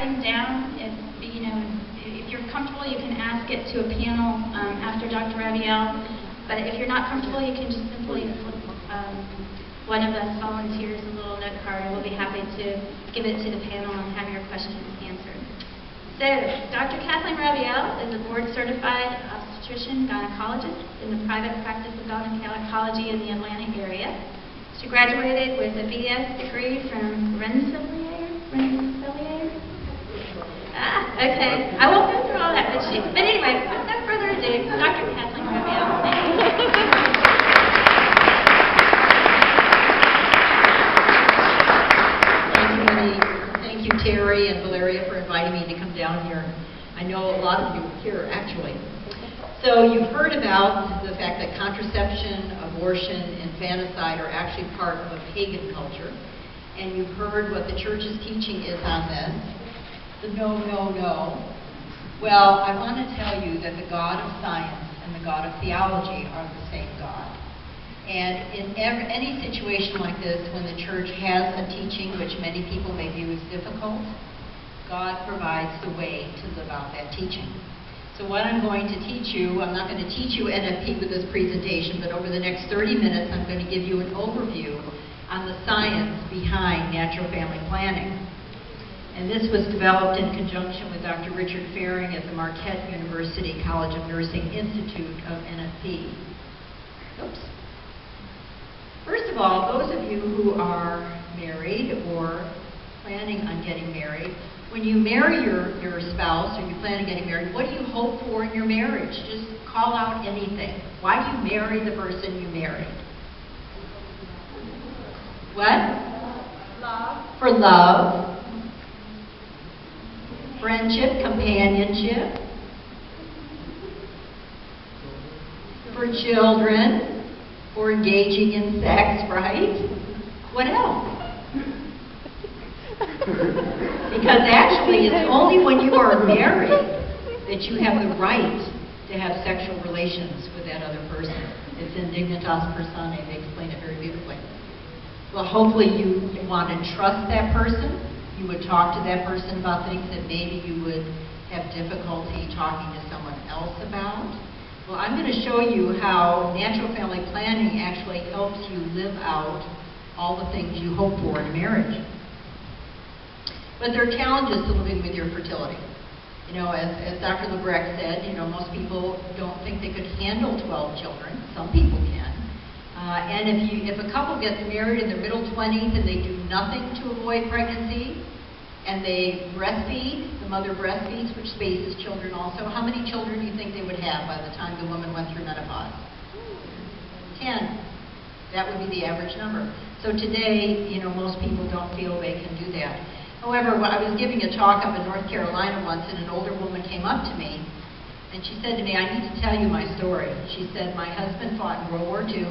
writing down, if you're comfortable, you can ask it to a panel after Dr. Rabiel. But if you're not comfortable, you can just simply flip one of us volunteers a little note card, and we'll be happy to give it to the panel and have your questions answered. So, Dr. Kathleen Rabiel is a board-certified obstetrician gynecologist in the private practice of gynecology in the Atlanta area. She graduated with a BS degree from Rensselaer? Okay. I won't go through all that, but anyway, without further ado, Dr. Kathleen Rabiel. Thank you. Thank you, Terry and Valeria, for inviting me to come down here. I know a lot of you are here, actually. So you've heard about the fact that contraception, abortion, infanticide are actually part of a pagan culture. And you've heard what the church's teaching is on this. The no, no, no. Well, I want to tell you that the God of science and the God of theology are the same God. And in any situation like this, when the church has a teaching which many people may view as difficult, God provides the way to live out that teaching. So what I'm going to teach you, I'm not going to teach you NFP with this presentation, but over the next 30 minutes, I'm going to give you an overview on the science behind natural family planning. And this was developed in conjunction with Dr. Richard Faring at the Marquette University College of Nursing Institute of NFP. Oops. First of all, those of you who are married or planning on getting married, when you marry your spouse or you plan on getting married, what do you hope for in your marriage? Just call out anything. Why do you marry the person you married? What? Love. For love. Friendship, companionship. For children. For engaging in sex, right? What else? Because actually, it's only when you are married that you have the right to have sexual relations with that other person. It's in dignitas personae. They explain it very beautifully. Well, hopefully you want to trust that person. You would talk to that person about things that maybe you would have difficulty talking to someone else about. Well, I'm going to show you how natural family planning actually helps you live out all the things you hope for in a marriage. But there are challenges to living with your fertility. You know, as Dr. Lebrecht said, most people don't think they could handle 12 children. Some people can. And if a couple gets married in their middle 20s and they do nothing to avoid pregnancy, and they breastfeed, the mother breastfeeds, which spaces children also, how many children do you think they would have by the time the woman went through menopause? 10. That would be the average number. So today, most people don't feel they can do that. However, I was giving a talk up in North Carolina once, and an older woman came up to me, and she said to me, I need to tell you my story. She said, my husband fought in World War II,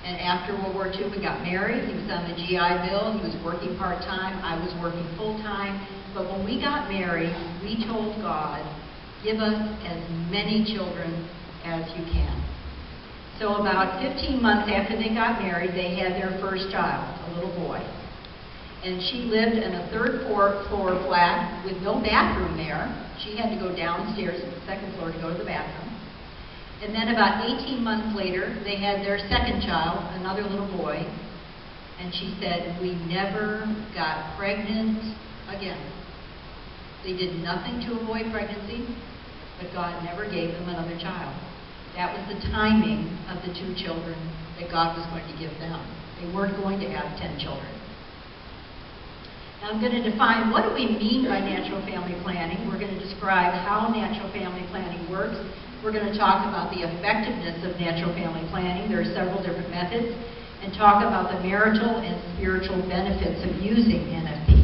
and after World War II, we got married. He was on the GI Bill. He was working part-time. I was working full-time. But when we got married, we told God, give us as many children as you can. So about 15 months after they got married, they had their first child, a little boy. And she lived in a third-floor flat with no bathroom there. She had to go downstairs to the second floor to go to the bathroom. And then about 18 months later, they had their second child, another little boy. And she said, we never got pregnant again. They did nothing to avoid pregnancy, but God never gave them another child. That was the timing of the 2 children that God was going to give them. They weren't going to have 10 children. Now I'm going to define what do we mean by natural family planning. We're going to describe how natural family planning works. We're going to talk about the effectiveness of natural family planning. There are several different methods. And talk about the marital and spiritual benefits of using NFP.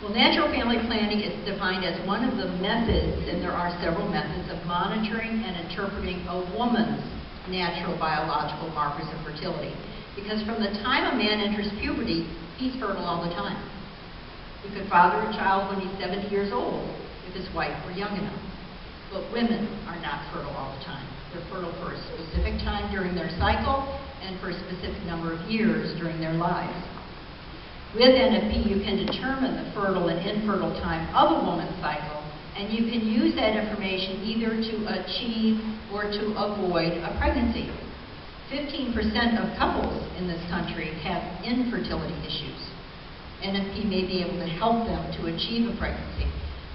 Well, natural family planning is defined as one of the methods, and there are several methods, of monitoring and interpreting a woman's natural biological markers of fertility. Because from the time a man enters puberty, he's fertile all the time. He could father a child when he's 70 years old if his wife were young enough. But women are not fertile all the time. They're fertile for a specific time during their cycle and for a specific number of years during their lives. With NFP, you can determine the fertile and infertile time of a woman's cycle, and you can use that information either to achieve or to avoid a pregnancy. 15% of couples in this country have infertility issues. NFP may be able to help them to achieve a pregnancy.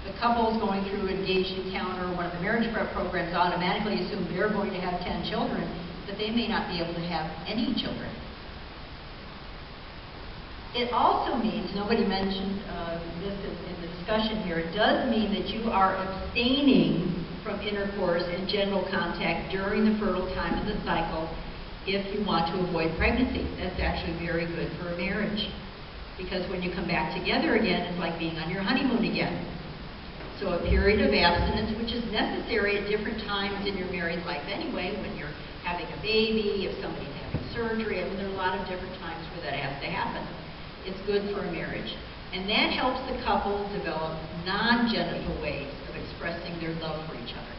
The couples going through Engaged Encounter or one of the marriage prep programs automatically assume they're going to have 10 children, but they may not be able to have any children. It also means, nobody mentioned this in the discussion here, it does mean that you are abstaining from intercourse and genital contact during the fertile time of the cycle if you want to avoid pregnancy. That's actually very good for a marriage, because when you come back together again, it's like being on your honeymoon again. So a period of abstinence, which is necessary at different times in your married life anyway, when you're having a baby, if somebody's having surgery, I mean, there are a lot of different times where that has to happen. It's good for a marriage. And that helps the couple develop non-genital ways of expressing their love for each other.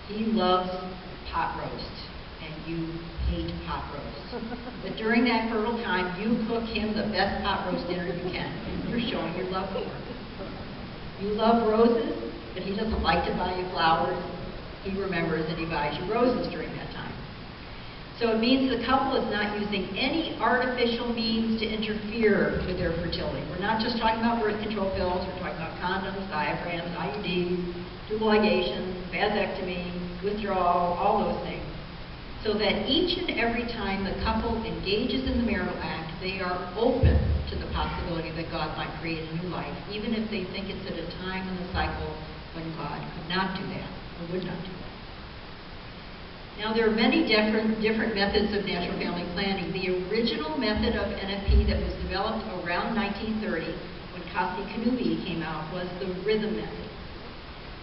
He loves pot roast, and you hate pot roast. But during that fertile time, you cook him the best pot roast dinner you can. You're showing your love for him. You love roses, but he doesn't like to buy you flowers. He remembers that he buys you roses during that time. So it means the couple is not using any artificial means to interfere with their fertility. We're not just talking about birth control pills, we're talking about condoms, diaphragms, IUDs, tubal ligations, vasectomy, withdrawal, all those things. So that each and every time the couple engages in the marital act, they are open to the possibility that God might create a new life, even if they think it's at a time in the cycle when God could not do that, or would not do that. Now, there are many different methods of natural family planning. The original method of NFP that was developed around 1930, when Kasi Kanubi came out, was the rhythm method.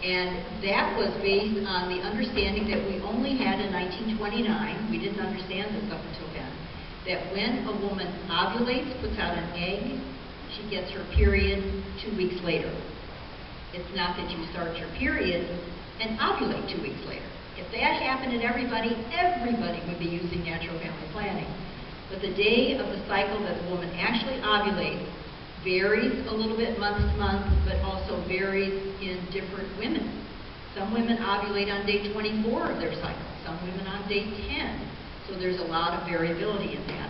And that was based on the understanding that we only had in 1929, we didn't understand this up until then, that when a woman ovulates, puts out an egg, she gets her period 2 weeks later. It's not that you start your period and ovulate 2 weeks later. If that happened to everybody would be using natural family planning. But the day of the cycle that the woman actually ovulates varies a little bit month to month, but also varies in different women. Some women ovulate on day 24 of their cycle, some women on day 10. So there's a lot of variability in that.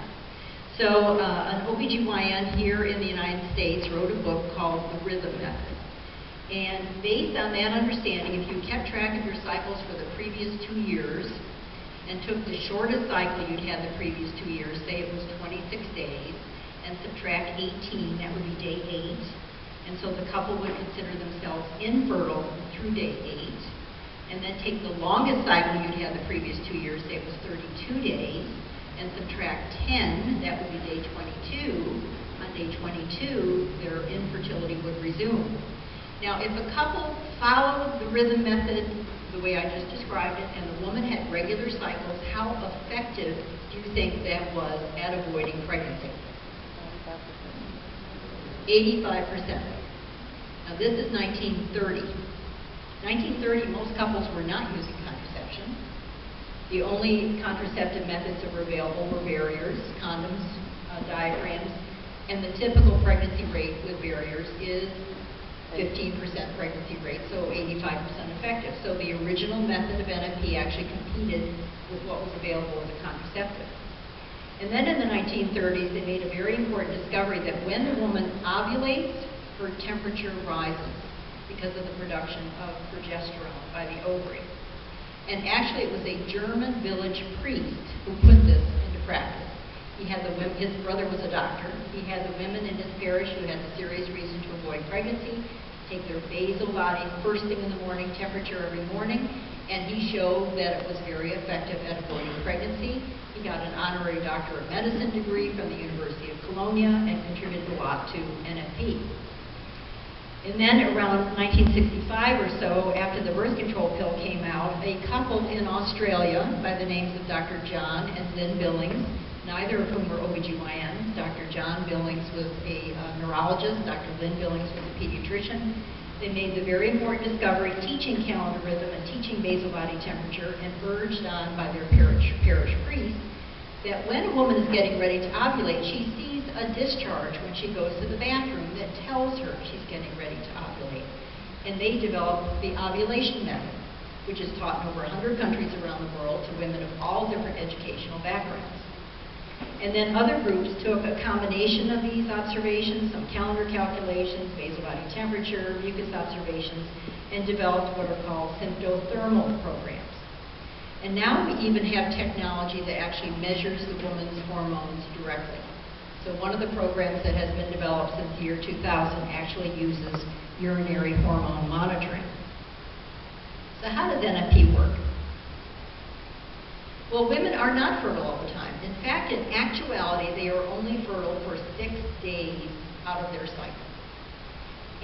So an OBGYN here in the United States wrote a book called The Rhythm Method. And based on that understanding, if you kept track of your cycles for the previous 2 years and took the shortest cycle you'd had the previous 2 years, say it was 26 days, and subtract 18, that would be day 8. And so the couple would consider themselves infertile through day 8. And then take the longest cycle you'd had the previous 2 years, say it was 32 days, and subtract 10, that would be day 22. On day 22, their infertility would resume. Now, if a couple followed the rhythm method the way I just described it, and the woman had regular cycles, how effective do you think that was at avoiding pregnancy? 85%. Now, this is 1930. 1930, most couples were not using contraception. The only contraceptive methods that were available were barriers, condoms, diaphragms, and the typical pregnancy rate with barriers is 15% pregnancy rate, so 85% effective. So the original method of NFP actually competed with what was available as a contraceptive. And then in the 1930s, they made a very important discovery that when the woman ovulates, her temperature rises because of the production of progesterone by the ovary. And actually, it was a German village priest who put this into practice. He had the women, his brother was a doctor. He had the women in his parish who had a serious reason to avoid pregnancy take their basal bodies first thing in the morning, temperature every morning, and he showed that it was very effective at avoiding pregnancy. He got an honorary Doctor of Medicine degree from the University of Cologne and contributed a lot to NFP. And then around 1965 or so, after the birth control pill came out, a couple in Australia by the names of Dr. John and Lynn Billings, neither of whom were OBGYNs. Dr. John Billings was a neurologist, Dr. Lynn Billings was a pediatrician. They made the very important discovery, teaching calendar rhythm and teaching basal body temperature, and urged on by their parish priest that when a woman is getting ready to ovulate, she sees a discharge when she goes to the bathroom that tells her she's getting ready to ovulate. And they developed the ovulation method, which is taught in over 100 countries around the world to women of all different educational backgrounds. And then other groups took a combination of these observations, some calendar calculations, basal body temperature, mucus observations, and developed what are called symptothermal programs. And now we even have technology that actually measures the woman's hormones directly. So one of the programs that has been developed since the year 2000 actually uses urinary hormone monitoring. So how does NFP work? Well, women are not fertile all the time. In fact, in actuality, they are only fertile for 6 days out of their cycle.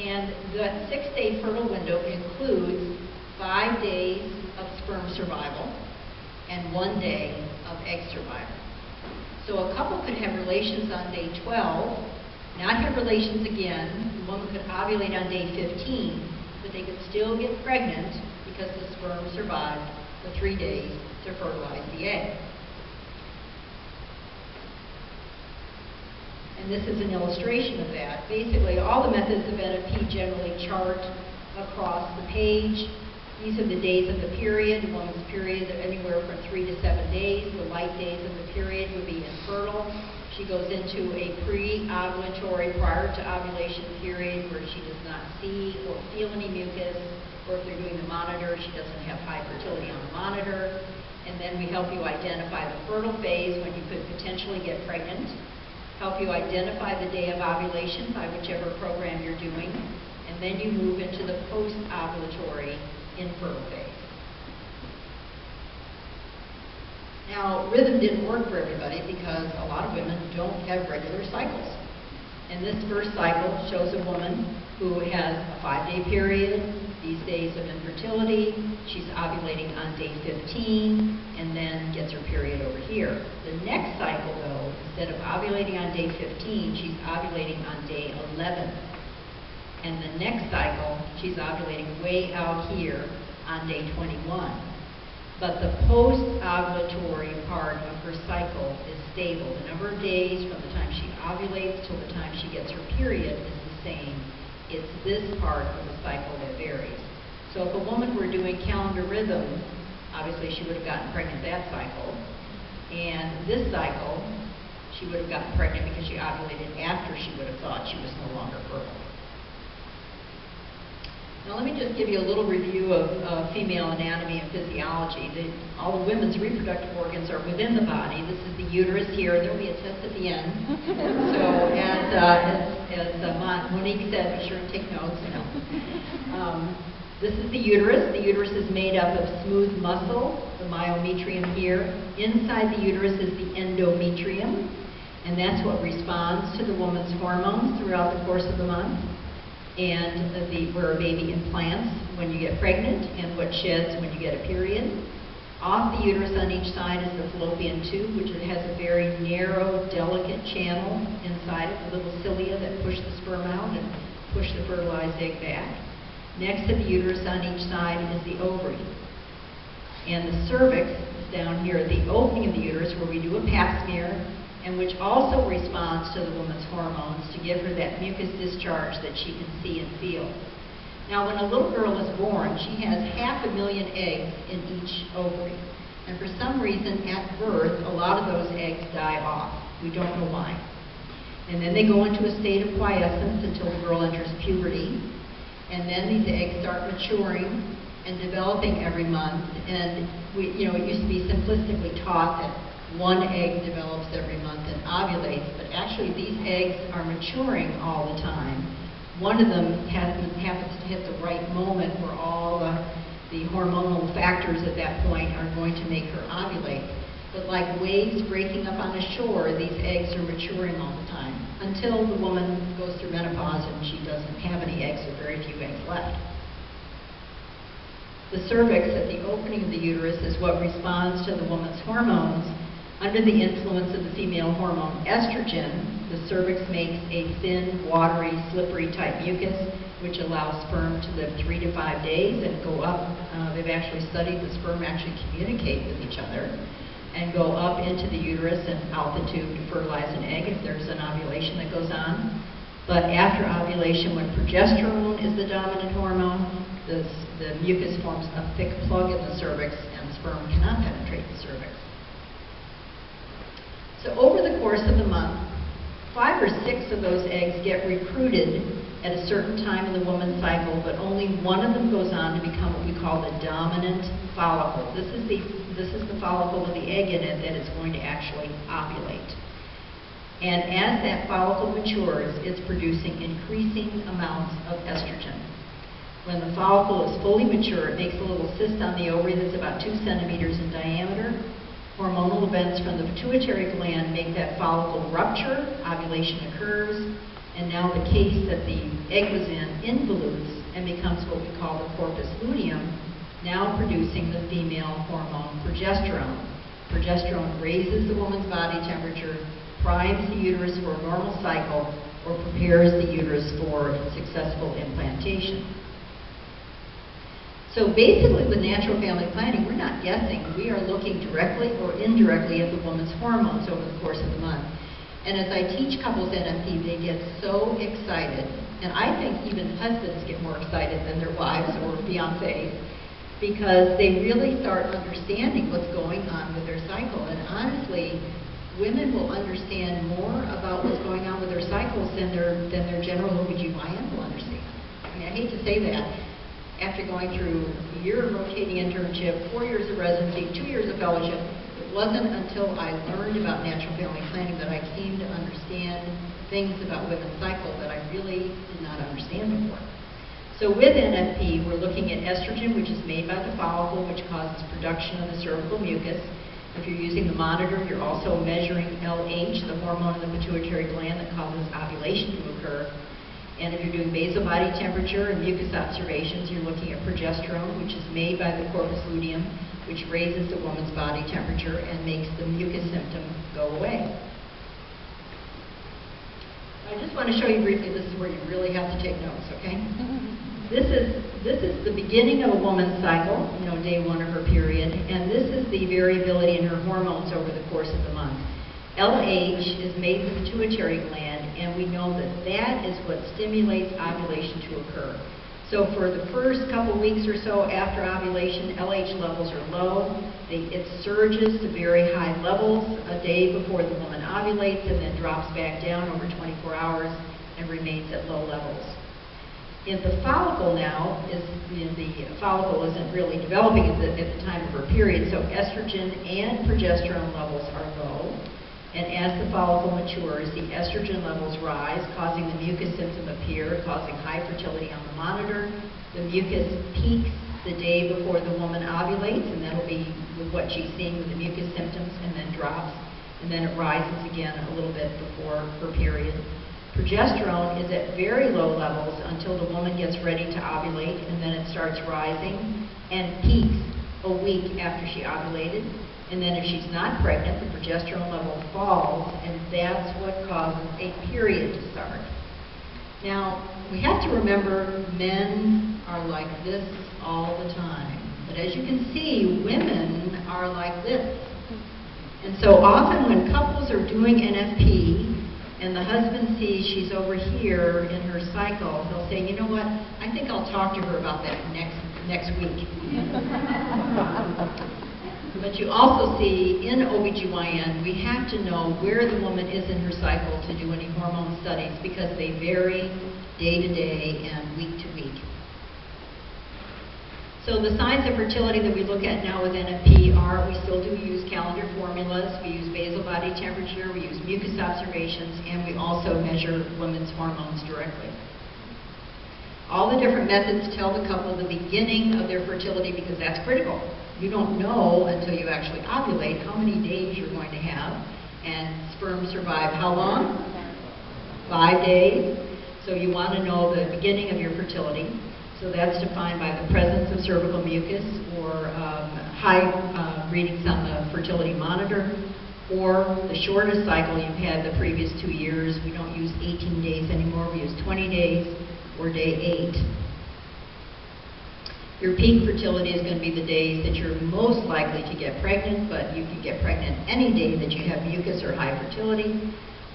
And that 6-day fertile window includes 5 days of sperm survival and 1 day of egg survival. So a couple could have relations on day 12, not have relations again. The woman could ovulate on day 15, but they could still get pregnant because the sperm survived the 3 days to fertilize the egg. And this is an illustration of that. Basically, all the methods of NFP generally chart across the page. These are the days of the period. The woman's period are anywhere from 3 to 7 days. The light days of the period would be infertile. She goes into a pre-ovulatory, prior to ovulation period where she does not see or feel any mucus, or if they're doing the monitor, she doesn't have high fertility on the monitor. And then we help you identify the fertile phase when you could potentially get pregnant, help you identify the day of ovulation by whichever program you're doing, and then you move into the post-ovulatory infertile phase. Now, rhythm didn't work for everybody because a lot of women don't have regular cycles. And this first cycle shows a woman who has a 5-day period, these days of infertility. She's ovulating on day 15 and then gets her period over here. The next cycle, though, instead of ovulating on day 15, she's ovulating on day 11. And the next cycle, she's ovulating way out here on day 21. But the post-ovulatory part of her cycle is stable. The number of days from the time she ovulates till the time she gets her period is the same. It's this part of the cycle that varies. So if a woman were doing calendar rhythm, obviously she would have gotten pregnant that cycle. And this cycle, she would have gotten pregnant because she ovulated after she would have thought she was no longer fertile. Now let me just give you a little review of female anatomy and physiology. All the women's reproductive organs are within the body. This is the uterus here. There will be a test at the end. So as Monique said, be sure to take notes. This is the uterus. The uterus is made up of smooth muscle, the myometrium here. Inside the uterus is the endometrium, and that's what responds to the woman's hormones throughout the course of the month, and where a baby implants when you get pregnant, and what sheds when you get a period. Off the uterus on each side is the fallopian tube, which has a very narrow, delicate channel inside it, with little cilia that push the sperm out and push the fertilized egg back. Next to the uterus on each side is the ovary. And the cervix is down here at the opening of the uterus where we do a pap smear, and which also responds to the woman's hormones to give her that mucus discharge that she can see and feel. Now, when a little girl is born, she has 500,000 eggs in each ovary. And for some reason, at birth, a lot of those eggs die off. We don't know why. And then they go into a state of quiescence until the girl enters puberty. And then these eggs start maturing and developing every month. And it used to be simplistically taught that one egg develops every month and ovulates, but actually these eggs are maturing all the time. One of them happens to hit the right moment where all the hormonal factors at that point are going to make her ovulate. But like waves breaking up on the shore, these eggs are maturing all the time until the woman goes through menopause and she doesn't have any eggs or very few eggs left. The cervix at the opening of the uterus is what responds to the woman's hormones. Under the influence of the female hormone estrogen, the cervix makes a thin, watery, slippery type mucus, which allows sperm to live 3 to 5 days and go up. They've actually studied the sperm actually communicate with each other. and go up into the uterus and out the tube to fertilize an egg if there's an ovulation that goes on. But after ovulation, when progesterone is the dominant hormone, the mucus forms a thick plug in the cervix and sperm cannot penetrate the cervix. So over the course of the month, 5 or 6 of those eggs get recruited at a certain time in the woman's cycle, but only one of them goes on to become what we call the dominant follicle. This is the follicle with the egg in it that is going to actually ovulate. And as that follicle matures, it's producing increasing amounts of estrogen. When the follicle is fully mature, it makes a little cyst on the ovary that's about 2 centimeters in diameter. Hormonal events from the pituitary gland make that follicle rupture, ovulation occurs, and now the case that the egg was in involutes and becomes what we call the corpus luteum, now producing the female hormone progesterone. Progesterone raises the woman's body temperature, primes the uterus for a normal cycle, or prepares the uterus for successful implantation. So basically with natural family planning, we're not guessing. We are looking directly or indirectly at the woman's hormones over the course of the month. And as I teach couples NFP, they get so excited, and I think even husbands get more excited than their wives or fiancés, because they really start understanding what's going on with their cycle. And honestly, women will understand more about what's going on with their cycles than their general OBGYN will understand. I mean, I hate to say that. After going through a year of rotating internship, 4 years of residency, 2 years of fellowship, it wasn't until I learned about natural family planning that I came to understand things about women's cycles that I really did not understand before. So with NFP, we're looking at estrogen, which is made by the follicle, which causes production of the cervical mucus. If you're using the monitor, you're also measuring LH, the hormone in the pituitary gland that causes ovulation to occur. And if you're doing basal body temperature and mucus observations, you're looking at progesterone, which is made by the corpus luteum, which raises the woman's body temperature and makes the mucus symptom go away. I just want to show you briefly, this is where you really have to take notes, okay? This is the beginning of a woman's cycle, day 1 of her period, and this is the variability in her hormones over the course of the month. LH is made in the pituitary gland, and we know that that is what stimulates ovulation to occur. So for the first couple weeks or so after ovulation, LH levels are low. It surges to very high levels a day before the woman ovulates and then drops back down over 24 hours and remains at low levels. In the follicle now, the follicle isn't really developing at the time of her period, so estrogen and progesterone levels are low. And as the follicle matures, the estrogen levels rise, causing the mucus symptom appear, causing high fertility on the monitor. The mucus peaks the day before the woman ovulates, and that'll be with what she's seeing with the mucus symptoms, and then drops, and then it rises again a little bit before her period. Progesterone is at very low levels until the woman gets ready to ovulate, and then it starts rising and peaks a week after she ovulated. And then if she's not pregnant, the progesterone level falls, and that's what causes a period to start. Now, we have to remember men are like this all the time. But as you can see, women are like this. And so often when couples are doing NFP, and the husband sees she's over here in her cycle, he'll say, you know what, I think I'll talk to her about that next week. But you also see in OBGYN, we have to know where the woman is in her cycle to do any hormone studies because they vary day to day and week to week. So the signs of fertility that we look at now with NFP are, we still do use calendar formulas, we use basal body temperature, we use mucus observations, and we also measure women's hormones directly. All the different methods tell the couple the beginning of their fertility because that's critical. You don't know until you actually ovulate how many days you're going to have, and sperm survive how long? 5 days. So you want to know the beginning of your fertility. So that's defined by the presence of cervical mucus or high readings on the fertility monitor, or the shortest cycle you've had the previous 2 years. We don't use 18 days anymore, we use 20 days or day 8. Your peak fertility is going to be the days that you're most likely to get pregnant, but you can get pregnant any day that you have mucus or high fertility.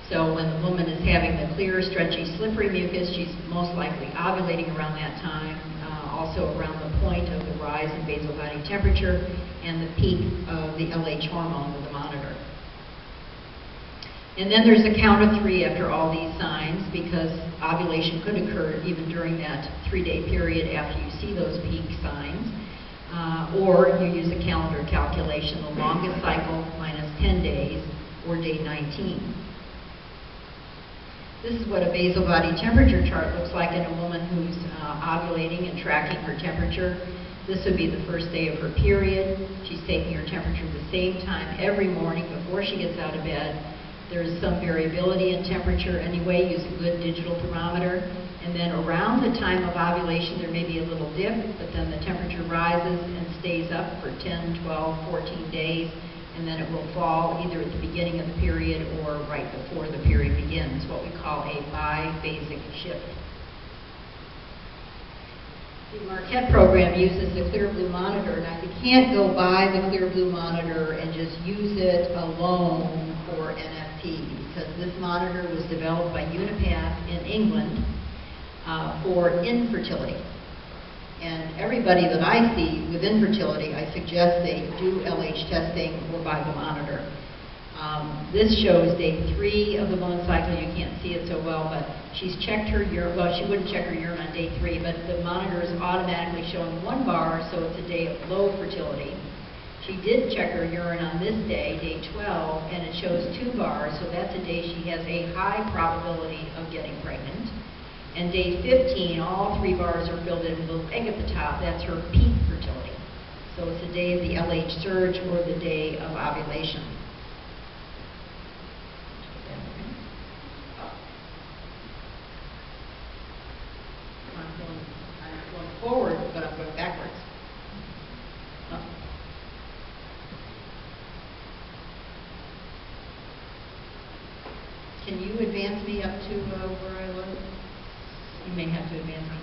So when the woman is having the clear, stretchy, slippery mucus, she's most likely ovulating around that time, also around the point of the rise in basal body temperature and the peak of the LH hormone with the monitor. And then there's a count of 3 after all these signs, because ovulation could occur even during that 3-day period after you see those peak signs. Or you use a calendar calculation, the longest cycle minus 10 days, or day 19. This is what a basal body temperature chart looks like in a woman who's ovulating and tracking her temperature. This would be the first day of her period. She's taking her temperature the same time every morning before she gets out of bed. There's some variability in temperature anyway. Use a good digital thermometer. And then around the time of ovulation, there may be a little dip, but then the temperature rises and stays up for 10, 12, 14 days. And then it will fall either at the beginning of the period or right before the period begins, what we call a biphasic shift. The Marquette program uses the Clear Blue monitor. Now, you can't go buy the Clear Blue monitor and just use it alone for NFP, because this monitor was developed by Unipath in England for infertility. And everybody that I see with infertility, I suggest they do LH testing or buy the monitor. This shows day 3 of the moon cycle. You can't see it so well, but she's checked her urine. Well, she wouldn't check her urine on day 3, but the monitor is automatically showing 1 bar, so it's a day of low fertility. She did check her urine on this day, day 12, and it shows 2 bars, so that's a day she has a high probability of getting pregnant. And day 15, all 3 bars are filled in with a little egg at the top. That's her peak fertility. So it's the day of the LH surge or the day of ovulation. I'm going forward, but I'm going backwards. Oh. Can you advance me up to where I was? You may have to advance me.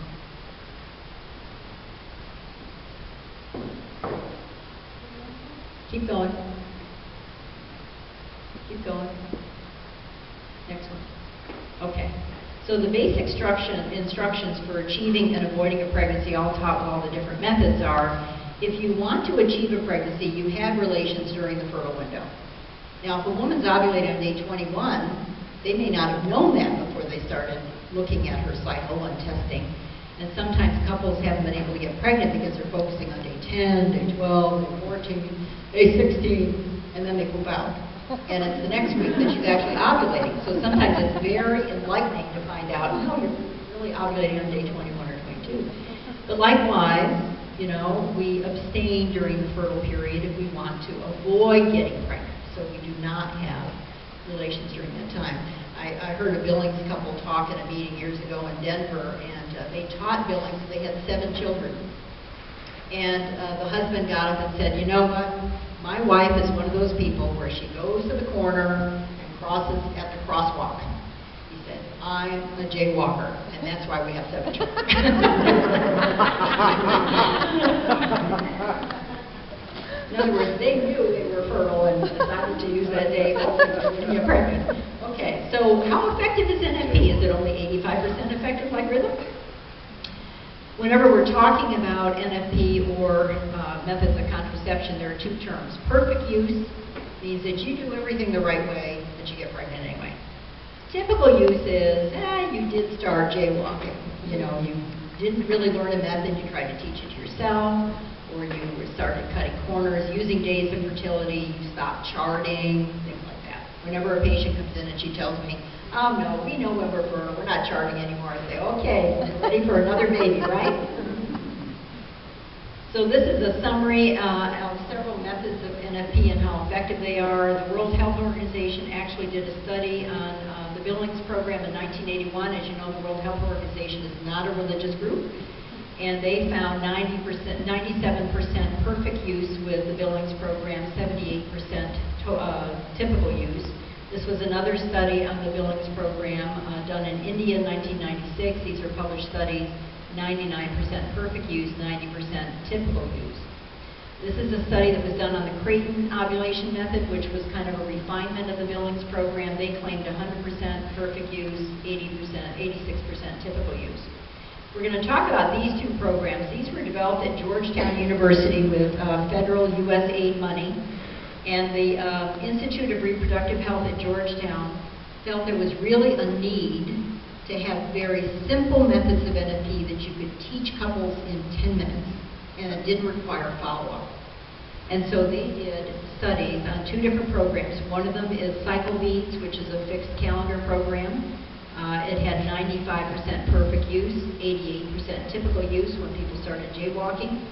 Keep going. Keep going. Next one. Okay. So the basic instructions for achieving and avoiding a pregnancy, all taught what all the different methods are. If you want to achieve a pregnancy, you have relations during the fertile window. Now, if a woman's ovulating on day 21, they may not have known that before they started looking at her cycle and testing. And sometimes couples haven't been able to get pregnant because they're focusing on day 10, day 12, day 14, day 16, and then they poop out. And it's the next week that she's actually ovulating. So sometimes it's very enlightening to find out, oh, you're really ovulating on day 21 or 22. But likewise, you know, we abstain during the fertile period if we want to avoid getting pregnant. So we do not have relations during that time. I heard a Billings couple talk in a meeting years ago in Denver, and they taught Billings. They had 7 children. And the husband got up and said, you know what? My wife is one of those people where she goes to the corner and crosses at the crosswalk. He said, I'm a jaywalker, and that's why we have 7 children. In other words, they knew they were fertile and decided to use that day to get pregnant. Okay, so how effective is NFP? Is it only 85% effective like rhythm? Whenever we're talking about NFP or methods of contraception, there are 2 terms. Perfect use means that you do everything the right way, but you get pregnant anyway. Typical use is, you did start jaywalking. You know, you didn't really learn a method, you tried to teach it yourself, or you started cutting corners, using days of fertility, you stopped charting, things like that. Whenever a patient comes in and she tells me, oh no, we know when we're fertile, we're not charting anymore, I say, okay, you're ready for another baby, right? So this is a summary of several methods of NFP and how effective they are. The World Health Organization actually did a study on the Billings program in 1981. As you know, the World Health Organization is not a religious group. And they found 97% perfect use with the Billings program, 78% typical use. This was another study on the Billings program done in India in 1996. These are published studies. 99% perfect use, 90% typical use. This is a study that was done on the Creighton ovulation method, which was kind of a refinement of the Billings program. They claimed 100% perfect use, 80%, 86% typical use. We're going to talk about these two programs. These were developed at Georgetown University with federal U.S. aid money. And the Institute of Reproductive Health at Georgetown felt there was really a need to have very simple methods of NFP that you could teach couples in 10 minutes, and it didn't require follow-up. And so they did studies on two different programs. One of them is Cycle Beads, which is a fixed calendar program. It had 95% perfect use, 88% typical use when people started jaywalking.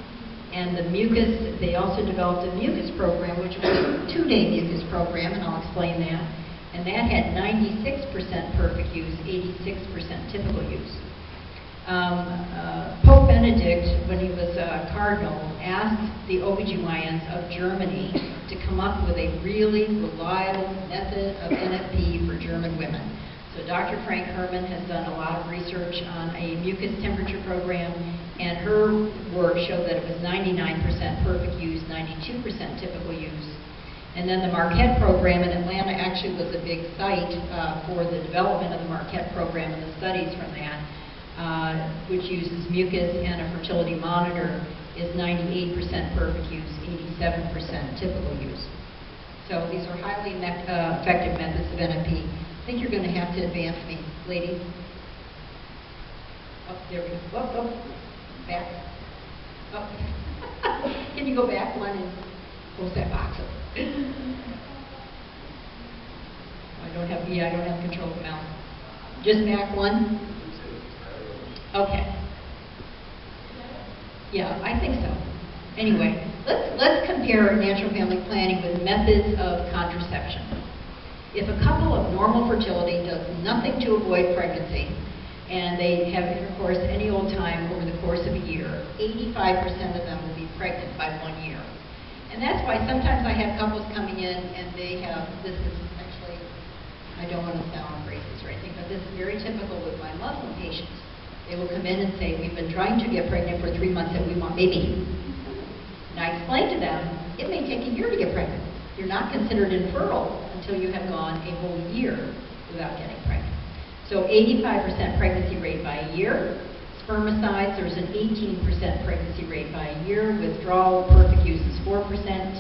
And the mucus, they also developed a mucus program, which was a 2-day mucus program, and I'll explain that. And that had 96% perfect use, 86% typical use. Pope Benedict, when he was a cardinal, asked the OBGYNs of Germany to come up with a really reliable method of NFP for German women. So Dr. Frank Herman has done a lot of research on a mucus temperature program, and her work showed that it was 99% perfect use, 92% typical use. And then the Marquette program in Atlanta actually was a big site for the development of the Marquette program and the studies from that, which uses mucus and a fertility monitor, is 98% perfect use, 87% typical use. So these are highly effective methods of NFP. I think you're going to have to advance me, ladies. Oh, there we go. Oh, back. Oh. Can you go back one and close that box up? I don't have control of the mouse. Just back one? Okay. Yeah, I think so. Anyway, let's compare natural family planning with methods of contraception. If a couple of normal fertility does nothing to avoid pregnancy, and they have intercourse any old time over the course of a year, 85% of them will be pregnant by 1 year. And that's why sometimes I have couples coming in and they have, this is actually, I don't want to sound racist or anything, but this is very typical with my Muslim patients. They will come in and say, we've been trying to get pregnant for 3 months and we want baby. And I explain to them, it may take a year to get pregnant. You're not considered infertile until you have gone a whole year without getting pregnant. So 85% pregnancy rate by a year. Spermicides, there's an 18% pregnancy rate by a year. Withdrawal, perfect use is 4%,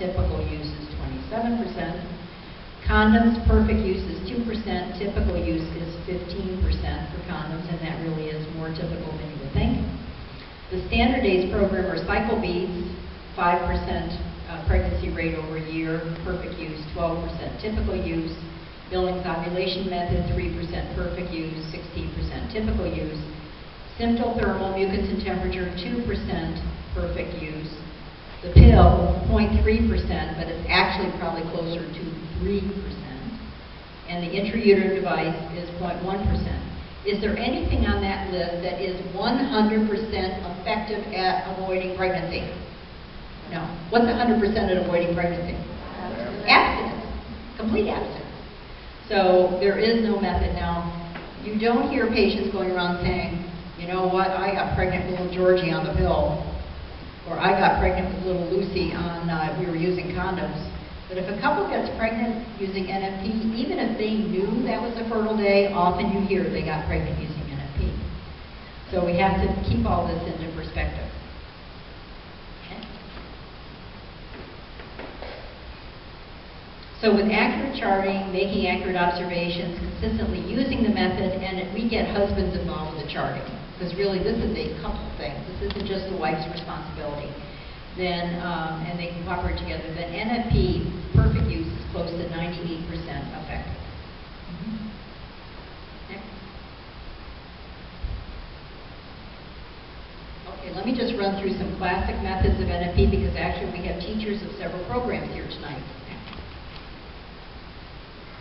typical use is 27%. Condoms, perfect use is 2%, typical use is 15% for condoms, and that really is more typical than you would think. The Standard Days program or Cycle Beads, 5% pregnancy rate over a year, perfect use, 12% typical use. Billings ovulation method, 3% perfect use, 16% typical use. Simple thermal mucus and temperature, 2% perfect use. The pill, 0.3%, but it's actually probably closer to 3%. And the intrauterine device is 0.1%. Is there anything on that list that is 100% effective at avoiding pregnancy? No. What's 100% at avoiding pregnancy? Abstinence. Complete abstinence. So there is no method. Now, you don't hear patients going around saying, you know what, I got pregnant with little Georgie on the pill, or I got pregnant with little Lucy on, we were using condoms. But if a couple gets pregnant using NFP, even if they knew that was a fertile day, often you hear they got pregnant using NFP. So we have to keep all this into perspective. So with accurate charting, making accurate observations, consistently using the method, and we get husbands involved with the charting, because really this is a couple thing. This isn't just the wife's responsibility. Then, and they can cooperate together. Then NFP, perfect use, is close to 98% effective. Next. Okay, let me just run through some classic methods of NFP, because actually we have teachers of several programs here tonight.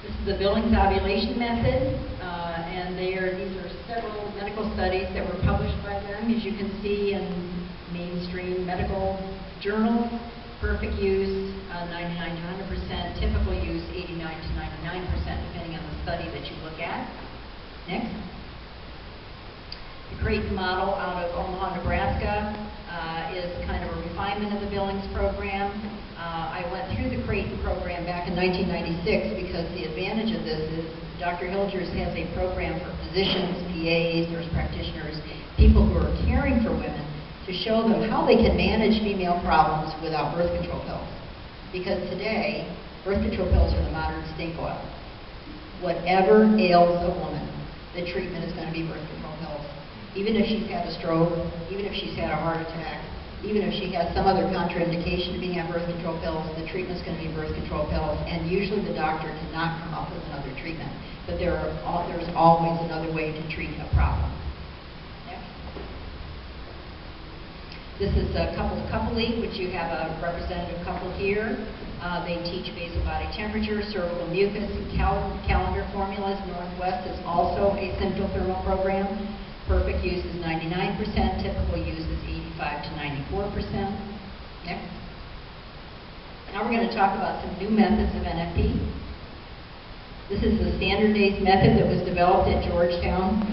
This is the Billings ovulation method, and these are several medical studies that were published by them, as you can see in mainstream medical journals. Perfect use, 99 to 100%, typical use, 89 to 99%, depending on the study that you look at. Next. The Creighton model out of Omaha, Nebraska is kind of a refinement of the Billings program. I went through the Creighton program back in 1996 because the advantage of this is Dr. Hilgers has a program for physicians, PAs, nurse practitioners, people who are caring for women, to show them how they can manage female problems without birth control pills. Because today, birth control pills are the modern snake oil. Whatever ails a woman, the treatment is going to be birth control pills. Even if she's had a stroke, even if she's had a heart attack, even if she has some other contraindication to being on birth control pills, the treatment's going to be birth control pills, and usually the doctor cannot come up with another treatment. But there's always another way to treat a problem. Next. This is a couple to couple league, which you have a representative couple here. They teach basal body temperature, cervical mucus, and calendar formulas. Northwest is also a symptothermal program. Perfect use is 99%, typical use is 85 to 94%. Next. Now we're going to talk about some new methods of NFP. This is the standard days method that was developed at Georgetown.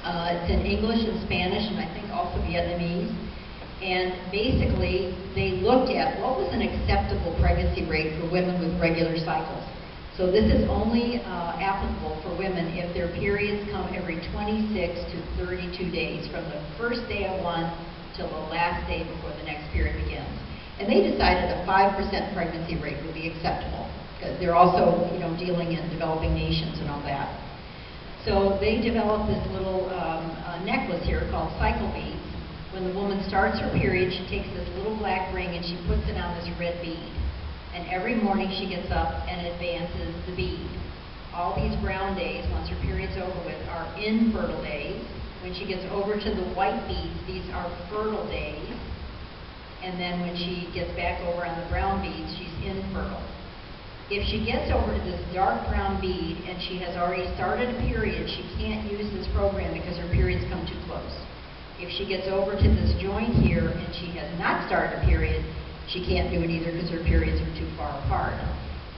It's in English and Spanish, and I think also Vietnamese. And basically, they looked at what was an acceptable pregnancy rate for women with regular cycles. So this is only applicable for women if their periods come every 26 to 32 days, from the first day of one till the last day before the next period begins. And they decided a 5% pregnancy rate would be acceptable, because they're also, dealing in developing nations and all that. So they developed this little necklace here called cycle beads. When the woman starts her period, she takes this little black ring and she puts it on this red bead. And every morning she gets up and advances the bead. All these brown days, once her period's over with, are infertile days. When she gets over to the white beads, these are fertile days. And then when she gets back over on the brown beads, she's infertile. If she gets over to this dark brown bead and she has already started a period, she can't use this program because her periods come too close. If she gets over to this joint here and she has not started a period, she can't do it either because her periods are too far apart.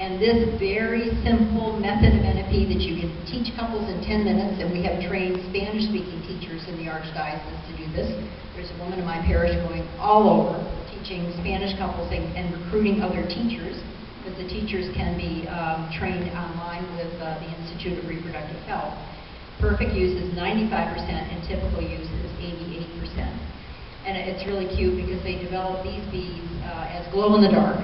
And this very simple method of NFP that you can teach couples in 10 minutes, and we have trained Spanish-speaking teachers in the Archdiocese to do this. There's a woman in my parish going all over teaching Spanish couples and recruiting other teachers, because the teachers can be trained online with the Institute of Reproductive Health. Perfect use is 95% and typical use is 88%. And it's really cute because they develop these beads as glow-in-the-dark.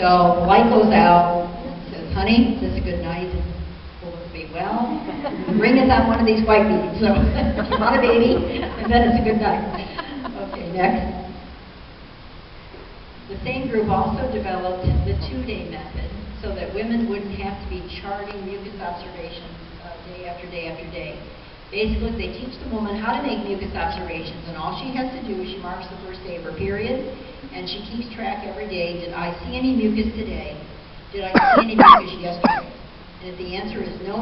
So the light goes out, it says, honey, this is a good night. Will this be well? The ring is on one of these white beads, so if you want a baby, and then it's a good night. Okay, next. The same group also developed the 2-day method so that women wouldn't have to be charting mucus observations day after day after day. Basically, they teach the woman how to make mucus observations, and all she has to do is she marks the first day of her period, and she keeps track every day. Did I see any mucus today? Did I see any mucus yesterday? And if the answer is no,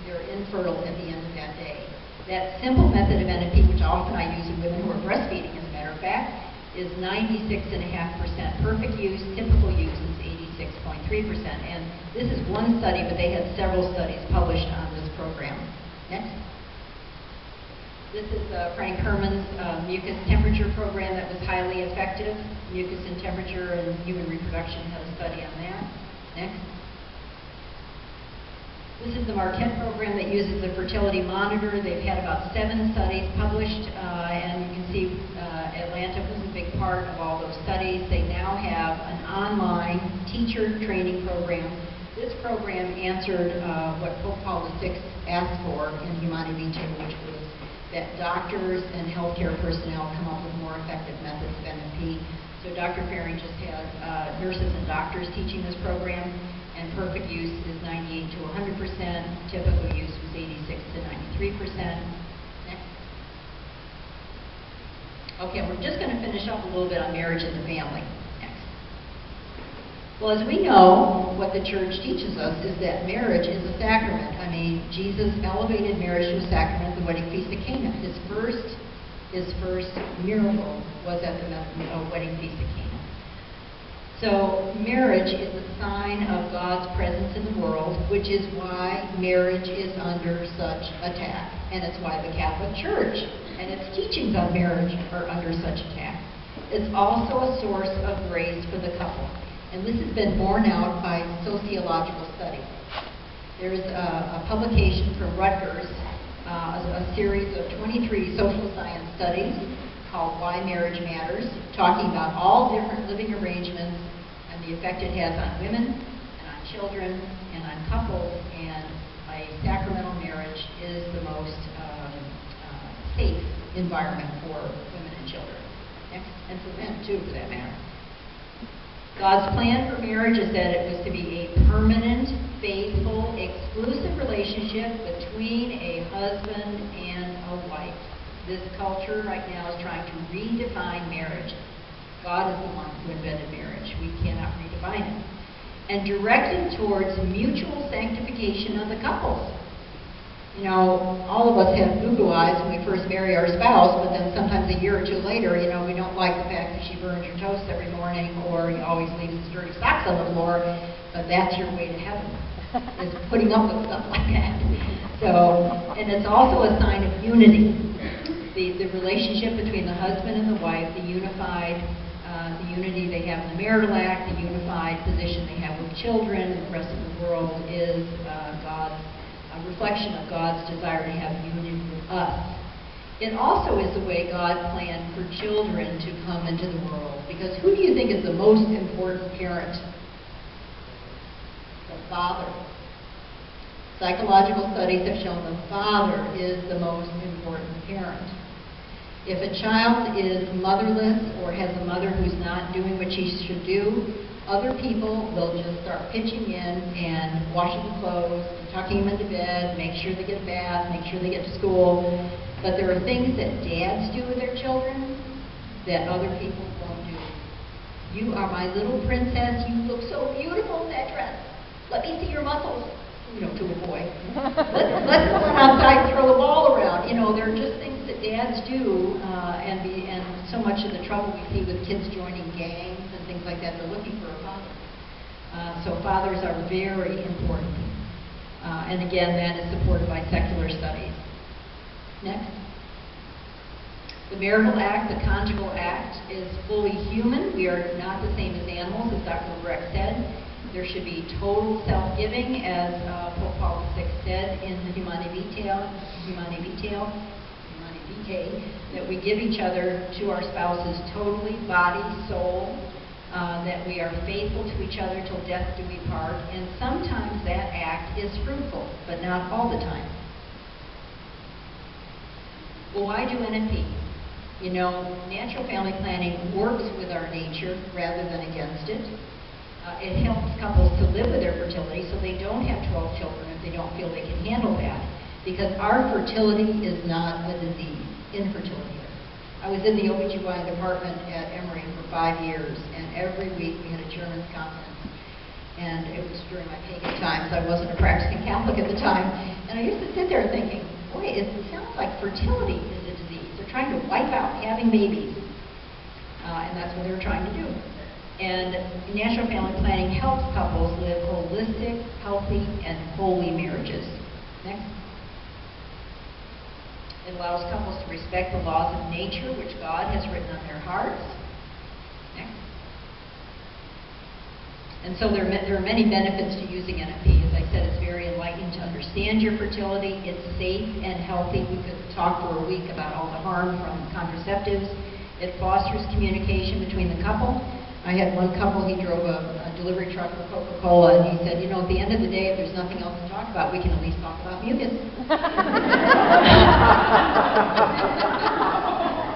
they're infertile at the end of that day. That simple method of NFP, which often I use in women who are breastfeeding, as a matter of fact, is 96.5%. Perfect use, typical use is 86.3%. And this is one study, but they had several studies published on this program. Next. This is Frank Herman's mucus temperature program that was highly effective. Mucus and temperature and human reproduction had a study on that. Next. This is the Marquette program that uses the fertility monitor. They've had about 7 studies published, and you can see Atlanta was a big part of all those studies. They now have an online teacher training program. This program answered what Pope Paul VI asked for in Humanae Vitae, which was that doctors and healthcare personnel come up with more effective methods of NFP. So Dr. Ferring just has nurses and doctors teaching this program, and perfect use is 98 to 100%. Typical use was 86 to 93%. Next. Okay, we're just going to finish up a little bit on marriage and the family. Next. Well, as we know, what the Church teaches us is that marriage is a sacrament. I mean, Jesus elevated marriage to a sacrament at the wedding feast of Cana. His first miracle was at the wedding feast of Cana. So marriage is a sign of God's presence in the world, which is why marriage is under such attack. And it's why the Catholic Church and its teachings on marriage are under such attack. It's also a source of grace for the couple. And this has been borne out by sociological study. There's a publication from Rutgers, a series of 23 social science studies called Why Marriage Matters, talking about all different living arrangements and the effect it has on women and on children and on couples, and a sacramental marriage is the most safe environment for women and children, and for men too, for that matter. God's plan for marriage is that it was to be a permanent, faithful, exclusive relationship between a husband and a wife. This culture right now is trying to redefine marriage. God is the one who invented marriage. We cannot redefine it. And directed towards mutual sanctification of the couples. You know, all of us have boo-boo eyes when we first marry our spouse, but then sometimes a year or two later, you know, we don't like the fact that she burns your toast every morning, or you always leaves dirty socks on the floor, but that's your way to heaven, is putting up with stuff like that. So, and it's also a sign of unity. The relationship between the husband and the wife, the unified, the unity they have in the marital act, the unified position they have with children and the rest of the world is a reflection of God's desire to have unity with us. It also is the way God planned for children to come into the world. Because who do you think is the most important parent? The father. Psychological studies have shown the father is the most important parent. If a child is motherless or has a mother who's not doing what she should do, other people will just start pitching in and washing the clothes, tucking them into bed, make sure they get a bath, make sure they get to school. But there are things that dads do with their children that other people won't do. You are my little princess. You look so beautiful in that dress. Let me see your muscles. You know, to a boy. Let's go outside and throw the ball around. You know, there are just things that dads do, and so much of the trouble we see with kids joining gangs and things like that, they're looking for a father. So fathers are very important. And again, that is supported by secular studies. Next. The marital act, the conjugal act, is fully human. We are not the same as animals, as Dr. Lebrecht said. There should be total self-giving, as Pope Paul VI said in the Humanae Vitae, that we give each other to our spouses totally, body, soul, that we are faithful to each other till death do we part, and sometimes that act is fruitful, but not all the time. Well, why do NFP? You know, natural family planning works with our nature rather than against it. It helps couples to live with their fertility so they don't have 12 children if they don't feel they can handle that. Because our fertility is not a disease, infertility is. I was in the OBGYN department at Emory for 5 years, and every week we had a German conference. And it was during my pagan times. I wasn't a practicing Catholic at the time. And I used to sit there thinking, boy, it sounds like fertility is a disease. They're trying to wipe out having babies. And that's what they were trying to do. And natural family planning helps couples live holistic, healthy, and holy marriages. Next. It allows couples to respect the laws of nature, which God has written on their hearts. Next. And so there are many benefits to using NFP. As I said, it's very enlightening to understand your fertility. It's safe and healthy. We could talk for a week about all the harm from contraceptives. It fosters communication between the couple. I had one couple, he drove a delivery truck with Coca-Cola, and he said, you know, at the end of the day, if there's nothing else to talk about, we can at least talk about mucus.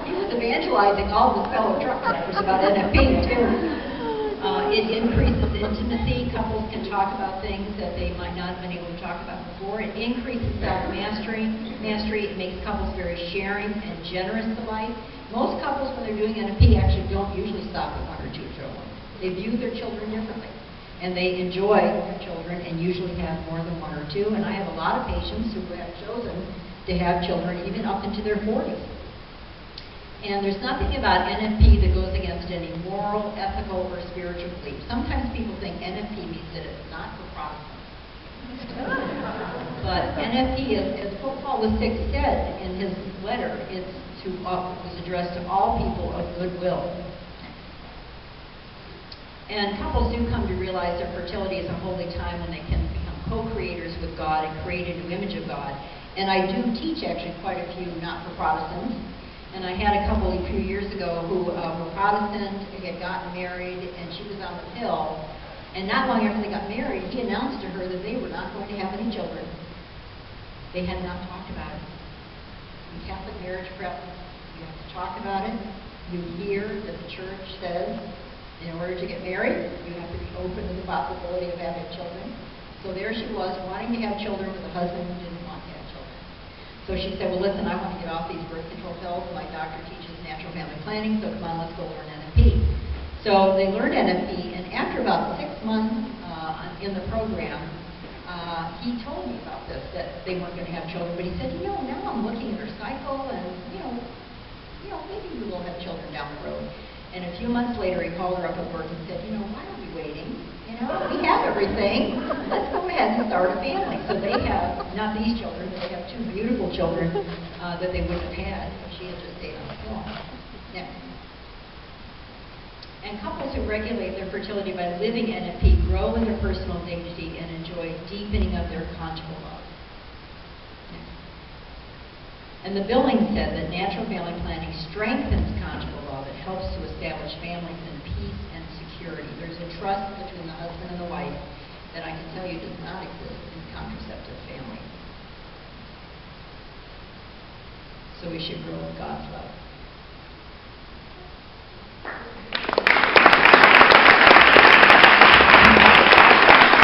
He was evangelizing all of his fellow truck drivers about NFP, too. It increases intimacy. Couples can talk about things that they might not have been able to talk about before. It increases self-mastery. It makes couples very sharing and generous to life. Most couples, when they're doing NFP, actually don't usually stop at 1 or 2 children. They view their children differently. And they enjoy their children and usually have more than 1 or 2. And I have a lot of patients who have chosen to have children even up into their 40s. And there's nothing about NFP that goes against against any moral, ethical, or spiritual belief. Sometimes people think NFP means that it's not for Protestants. But NFP, as Pope Paul VI said in his letter, was addressed to all people of goodwill. And couples do come to realize that fertility is a holy time when they can become co-creators with God and create a new image of God. And I do teach actually quite a few not-for-Protestants. And I had a couple a few years ago who were Protestant, had gotten married, and she was on the pill. And not long after they got married, he announced to her that they were not going to have any children. They had not talked about it. In Catholic marriage prep, you have to talk about it. You hear that the church says, in order to get married, you have to be open to the possibility of having children. So there she was, wanting to have children with a husband who didn't want to have children. So she said, well, listen, I want to get off these birth control pills. My doctor teaches natural family planning, so come on, let's go learn NFP. So they learned NFP, and after about 6 months in the program, he told me about this, that they weren't going to have children. But he said, now I'm looking at her cycle, and, maybe we will have children down the road. And a few months later, he called her up at work and said, why are we waiting? We have everything. Let's go ahead and start a family. So they have, not these children, but they have 2 beautiful children that they wouldn't have had if she had just stayed on the pill. Next. And couples who regulate their fertility by living NFP grow in their personal dignity and enjoy deepening of their conjugal love. And the Billings said that natural family planning strengthens conjugal love. It helps to establish families in peace and security. There's a trust between the husband and the wife that I can tell you does not exist in contraceptive families. So we should grow in God's love.